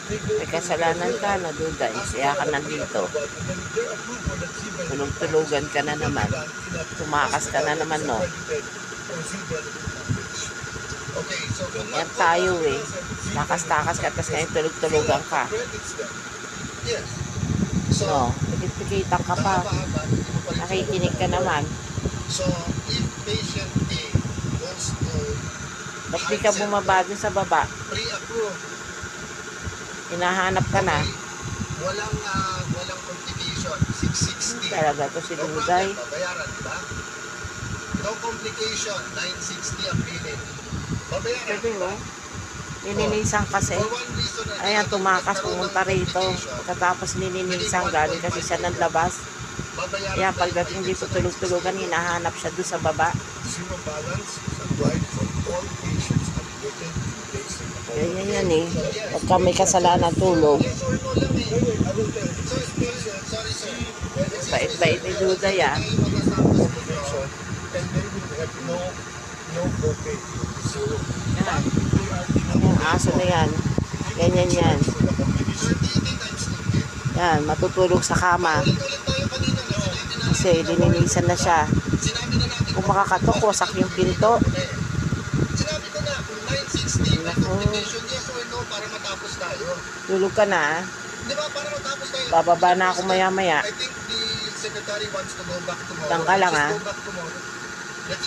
May kasalanan ka na, Duday. Kaya ka nandito. Tulog-tulugan ka na naman. Tumakas ka na naman, no? Yan tayo eh. Takas-takas ka, tapos ngayon tulog-tulugan ka. No, pikit-pikitan ka pa. Nakikinig ka naman. So, if patient A wants to Ba't di ka bumaba dun sa baba? pre-approve, Hinahanap ka na. walang complication, 660. Talaga to si No Duday. problem, babayaran, diba? No complication, 960 ang billing. Babayaran, Pwede diba? mo. Nilinisan kasi. For one reason or the Ayan, other, tumakas, nagkaroon ng pumunta rito. complication, Pagkatapos nilinisan, galing kasi siya ng labas. babayaran Kaya tayo pagdating by dito extra tulog-tulugan, hinahanap siya doon sa baba. zero balance is applied for all patients admitted to place in the Ganyan yan eh. Pagka may kasalanan tulog, Yes or no lang eh. Sorry sir. bait-bait ni Duday ah. And they will have no copay. Zero. Yan. Yung aso na yan. Ganyan yan. Yan, matutulog sa kama. Kasi lininisan na siya. Kung makakatok, wasak yung pinto. Sinabi ko na, kung 960, may complication, yes or no, para matapos tayo. Tulog ka na. Di ba, para matapos tayo. Bababa na ako maya-maya. I think the secretary wants to go back tomorrow. Diyan ka lang, Just ah. go back tomorrow. Let's